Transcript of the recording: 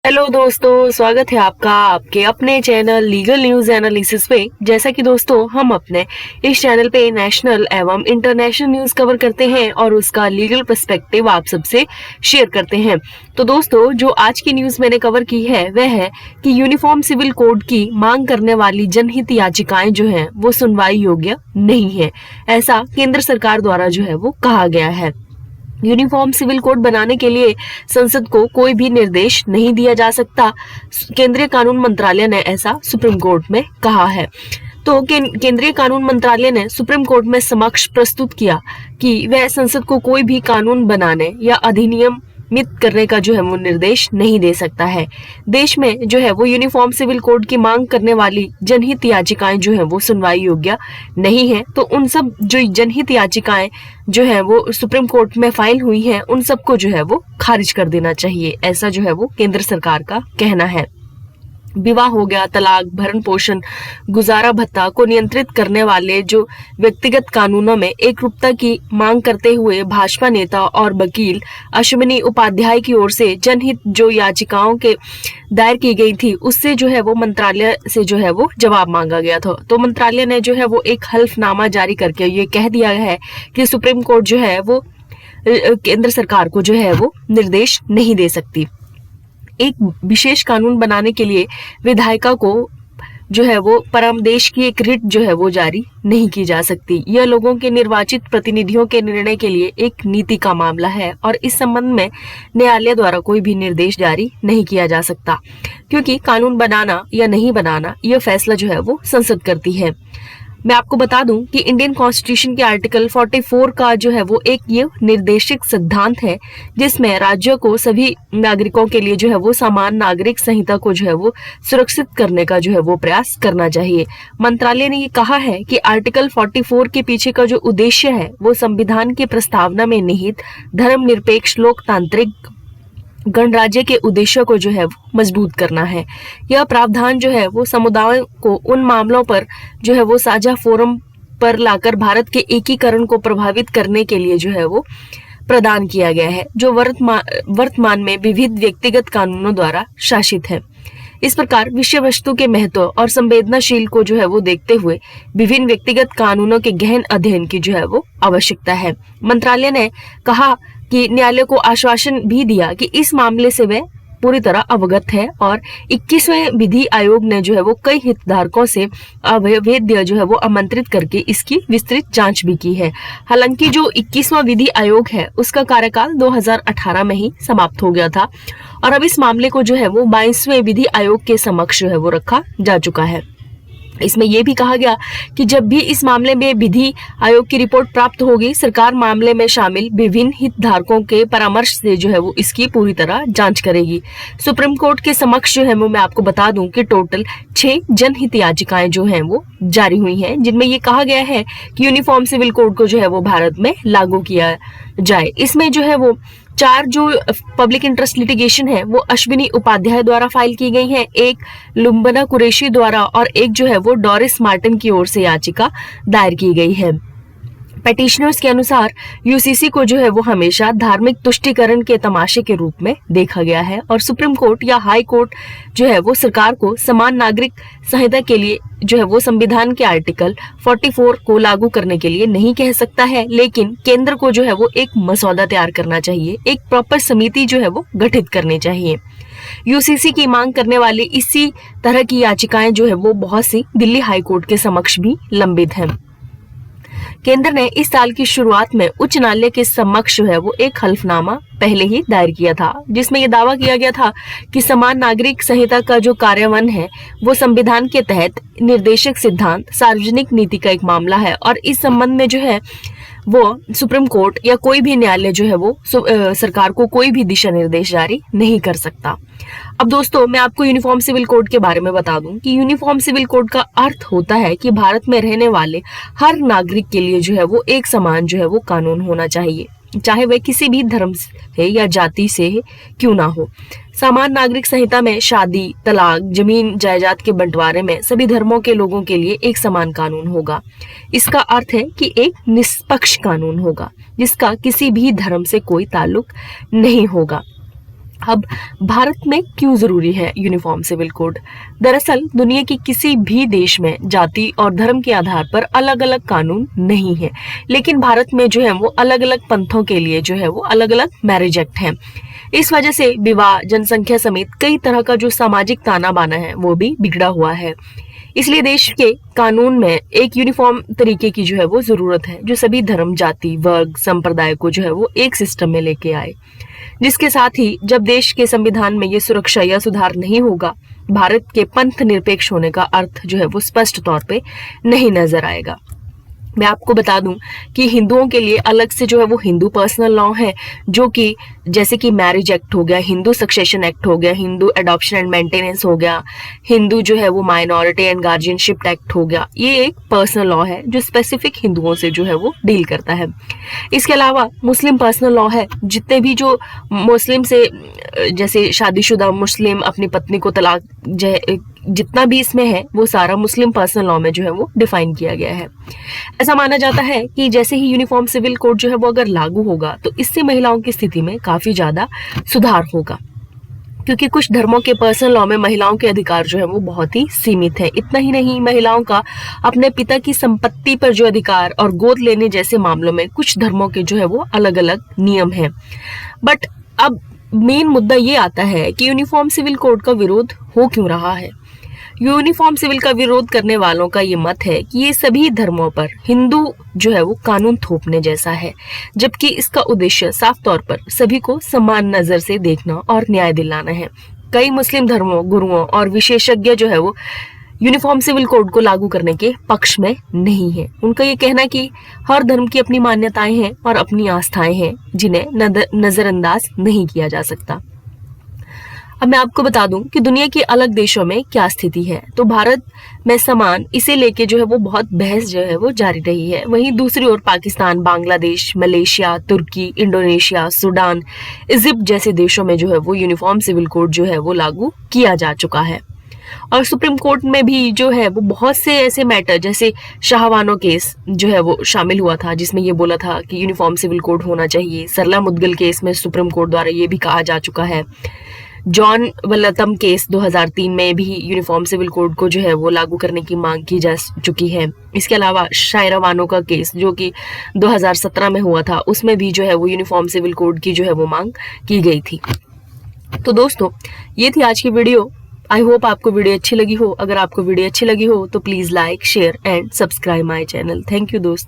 Hello दोस्तों, स्वागत है आपका आपके अपने चैनल लीगल न्यूज एनालिसिस पे। जैसा कि दोस्तों हम अपने इस चैनल पे नेशनल एवं इंटरनेशनल न्यूज कवर करते हैं और उसका लीगल पर्सपेक्टिव आप सबसे शेयर करते हैं। तो दोस्तों जो आज की न्यूज मैंने कवर की है वह है कि यूनिफॉर्म सिविल कोड की मांग करने वाली जनहित याचिकाएं जो है वो सुनवाई योग्य नहीं है, ऐसा केंद्र सरकार द्वारा जो है वो कहा गया है। यूनिफॉर्म सिविल कोड बनाने के लिए संसद को कोई भी निर्देश नहीं दिया जा सकता। केंद्रीय कानून मंत्रालय ने ऐसा सुप्रीम कोर्ट में कहा है। तो केंद्रीय कानून मंत्रालय ने सुप्रीम कोर्ट में समक्ष प्रस्तुत किया कि वह संसद को कोई भी कानून बनाने या अधिनियमित करने का जो है वो निर्देश नहीं दे सकता है। देश में जो है वो यूनिफॉर्म सिविल कोड की मांग करने वाली जनहित याचिकाएं जो है वो सुनवाई योग्य नहीं है। तो उन सब जो जनहित याचिकाएं जो है वो सुप्रीम कोर्ट में फाइल हुई हैं उन सबको जो है वो खारिज कर देना चाहिए, ऐसा जो है वो केंद्र सरकार का कहना है। विवाह हो गया, तलाक, भरण पोषण, गुजारा भत्ता को नियंत्रित करने वाले जो व्यक्तिगत कानूनों में एकरूपता की मांग करते हुए भाजपा नेता और वकील अश्विनी उपाध्याय की ओर से जनहित जो याचिकाओं के दायर की गई थी उससे जो है वो मंत्रालय से जो है वो जवाब मांगा गया था। तो मंत्रालय ने जो है वो एक हल्फनामा जारी करके ये कह दिया है कि सुप्रीम कोर्ट जो है वो केंद्र सरकार को जो है वो निर्देश नहीं दे सकती। एक विशेष कानून बनाने के लिए विधायिका को जो है वो परमदेश की एक रिट जो है वो जारी नहीं की जा सकती। यह लोगों के निर्वाचित प्रतिनिधियों के निर्णय के लिए एक नीति का मामला है और इस संबंध में न्यायालय द्वारा कोई भी निर्देश जारी नहीं किया जा सकता, क्योंकि कानून बनाना या नहीं बनाना यह फैसला जो है वो संसद करती है। मैं आपको बता दूं कि इंडियन कॉन्स्टिट्यूशन के आर्टिकल 44 का जो है वो एक ये निर्देशिक सिद्धांत है जिसमें राज्यों को सभी नागरिकों के लिए जो है वो समान नागरिक संहिता को जो है वो सुरक्षित करने का जो है वो प्रयास करना चाहिए। मंत्रालय ने ये कहा है कि आर्टिकल 44 के पीछे का जो उद्देश्य है वो संविधान की प्रस्तावना में निहित धर्मनिरपेक्ष लोकतांत्रिक गणराज्य के उद्देश्य को जो है वो मजबूत करना है। यह प्रावधान जो है वो समुदायों को उन मामलों पर जो है वो साझा फोरम पर लाकर भारत के एकीकरण को प्रभावित करने के लिए जो है वो प्रदान किया गया है, जो वर्तमान में विविध व्यक्तिगत कानूनों द्वारा शासित है। इस प्रकार विषय वस्तु के महत्व और संवेदनशील को जो है वो देखते हुए विभिन्न व्यक्तिगत कानूनों के गहन अध्ययन की जो है वो आवश्यकता है। मंत्रालय ने कहा कि न्यायालय को आश्वासन भी दिया कि इस मामले से वह पूरी तरह अवगत है और 21वें विधि आयोग ने जो है वो कई हितधारकों से अवैध जो है वो आमंत्रित करके इसकी विस्तृत जांच भी की है। हालांकि जो 21वां विधि आयोग है उसका कार्यकाल 2018 में ही समाप्त हो गया था और अब इस मामले को जो है वो 22वें विधि आयोग के समक्ष जो है वो रखा जा चुका है। इसमें यह भी कहा गया कि जब भी इस मामले में विधि आयोग की रिपोर्ट प्राप्त होगी, सरकार मामले में शामिल विभिन्न हितधारकों के परामर्श से जो है वो इसकी पूरी तरह जांच करेगी। सुप्रीम कोर्ट के समक्ष जो है वो मैं आपको बता दूं कि टोटल 6 जनहित याचिकाएं जो हैं वो जारी हुई हैं, जिनमें ये कहा गया है कि यूनिफॉर्म सिविल कोड को जो है वो भारत में लागू किया जाए। इसमें जो है वो 4 जो पब्लिक इंटरेस्ट लिटिगेशन है वो अश्विनी उपाध्याय द्वारा फाइल की गई है, एक लुम्बना कुरैशी द्वारा और एक जो है वो डोरिस मार्टिन की ओर से याचिका दायर की गई है। पेटिशनर्स के अनुसार यूसीसी को जो है वो हमेशा धार्मिक तुष्टीकरण के तमाशे के रूप में देखा गया है और सुप्रीम कोर्ट या हाई कोर्ट जो है वो सरकार को समान नागरिक संहिता के लिए जो है वो संविधान के आर्टिकल 44 को लागू करने के लिए नहीं कह सकता है, लेकिन केंद्र को जो है वो एक मसौदा तैयार करना चाहिए, एक प्रॉपर समिति जो है वो गठित करनी चाहिए। यूसीसी की मांग करने वाली इसी तरह की याचिकाएं जो है वो बहुत सी दिल्ली हाई कोर्ट के समक्ष भी लंबित हैं। केंद्र ने इस साल की शुरुआत में उच्च न्यायालय के समक्ष जो है वो एक हल्फनामा पहले ही दायर किया था, जिसमें यह दावा किया गया था कि समान नागरिक संहिता का जो कार्यान्वयन है वो संविधान के तहत निर्देशक सिद्धांत सार्वजनिक नीति का एक मामला है और इस संबंध में जो है वो सुप्रीम कोर्ट या कोई भी न्यायालय जो है वो सरकार को कोई भी दिशा निर्देश जारी नहीं कर सकता। अब दोस्तों मैं आपको यूनिफॉर्म सिविल कोड के बारे में बता दूं कि यूनिफॉर्म सिविल कोड का अर्थ होता है कि भारत में रहने वाले हर नागरिक के लिए जो है वो एक समान जो है वो कानून होना चाहिए, चाहे वह किसी भी धर्म से या जाति से क्यों ना हो। समान नागरिक संहिता में शादी, तलाक, जमीन जायदाद के बंटवारे में सभी धर्मों के लोगों के लिए एक समान कानून होगा। इसका अर्थ है कि एक निष्पक्ष कानून होगा जिसका किसी भी धर्म से कोई ताल्लुक नहीं होगा। अब भारत में क्यों जरूरी है यूनिफॉर्म सिविल कोड? दरअसल दुनिया के किसी भी देश में जाति और धर्म के आधार पर अलग अलग कानून नहीं है, लेकिन भारत में जो है वो अलग अलग पंथों के लिए जो है वो अलग अलग मैरिज एक्ट है। इस वजह से विवाह, जनसंख्या समेत कई तरह का जो सामाजिक ताना बाना है वो भी बिगड़ा हुआ है। इसलिए देश के कानून में एक यूनिफॉर्म तरीके की जो है वो जरूरत है, जो सभी धर्म, जाति, वर्ग, संप्रदाय को जो है वो एक सिस्टम में लेके आए। जिसके साथ ही जब देश के संविधान में ये सुरक्षा या सुधार नहीं होगा, भारत के पंथ निरपेक्ष होने का अर्थ जो है वो स्पष्ट तौर पे नहीं नजर आएगा। मैं आपको बता दूं कि हिंदुओं के लिए अलग से जो है वो हिंदू पर्सनल लॉ है, जो कि जैसे कि मैरिज एक्ट हो गया, हिंदू सक्सेशन एक्ट हो गया, हिंदू एडॉप्शन एंड मेंटेनेंस हो गया, हिंदू जो है वो माइनॉरिटी एंड गार्जियनशिप एक्ट हो गया। ये एक पर्सनल लॉ है जो स्पेसिफिक हिंदुओं से जो है वो डील करता है। इसके अलावा मुस्लिम पर्सनल लॉ है, जितने भी जो मुस्लिम से जैसे शादीशुदा मुस्लिम अपनी पत्नी को तलाक जितना भी इसमें है वो सारा मुस्लिम पर्सनल लॉ में जो है वो डिफाइन किया गया है। ऐसा माना जाता है कि जैसे ही यूनिफॉर्म सिविल कोड जो है वो अगर लागू होगा तो इससे महिलाओं की स्थिति में काफी ज्यादा सुधार होगा, क्योंकि कुछ धर्मों के पर्सनल लॉ में महिलाओं के अधिकार जो है वो बहुत ही सीमित है। इतना ही नहीं, महिलाओं का अपने पिता की संपत्ति पर जो अधिकार और गोद लेने जैसे मामलों में कुछ धर्मों के जो है वो अलग अलग नियम है। बट अब मेन मुद्दा ये आता है कि यूनिफॉर्म सिविल कोड का विरोध हो क्यों रहा है। यूनिफॉर्म सिविल का विरोध करने वालों का ये मत है कि ये सभी धर्मों पर हिंदू जो है वो कानून थोपने जैसा है, जबकि इसका उद्देश्य साफ तौर पर सभी को समान नजर से देखना और न्याय दिलाना है। कई मुस्लिम धर्मों, गुरुओं और विशेषज्ञ जो है वो यूनिफॉर्म सिविल कोड को लागू करने के पक्ष में नहीं है। उनका ये कहना कि हर धर्म की अपनी मान्यताएं हैं और अपनी आस्थाएं हैं, जिन्हें नजरअंदाज नहीं किया जा सकता। अब मैं आपको बता दूं कि दुनिया के अलग देशों में क्या स्थिति है। तो भारत में समान इसे लेके जो है वो बहुत बहस जो है वो जारी रही है। वहीं दूसरी ओर पाकिस्तान, बांग्लादेश, मलेशिया, तुर्की, इंडोनेशिया, सूडान, इजिप्ट जैसे देशों में जो है वो यूनिफॉर्म सिविल कोड जो है वो लागू किया जा चुका है। और सुप्रीम कोर्ट में भी जो है वो बहुत से ऐसे मैटर, जैसे शाहबानो केस जो है वो शामिल हुआ था, जिसमें ये बोला था कि यूनिफॉर्म सिविल कोड होना चाहिए। सरला मुद्गल केस में सुप्रीम कोर्ट द्वारा ये भी कहा जा चुका है। जॉन वल्लथम केस 2003 में भी यूनिफॉर्म सिविल कोड को जो है वो लागू करने की मांग की जा चुकी है। इसके अलावा शायरा बानो का केस जो कि 2017 में हुआ था, उसमें भी जो है वो यूनिफॉर्म सिविल कोड की जो है वो मांग की गई थी। तो दोस्तों, ये थी आज की वीडियो। आई होप आपको वीडियो अच्छी लगी हो। अगर आपको वीडियो अच्छी लगी हो तो please like, share and subscribe my channel. Thank you दोस्तों।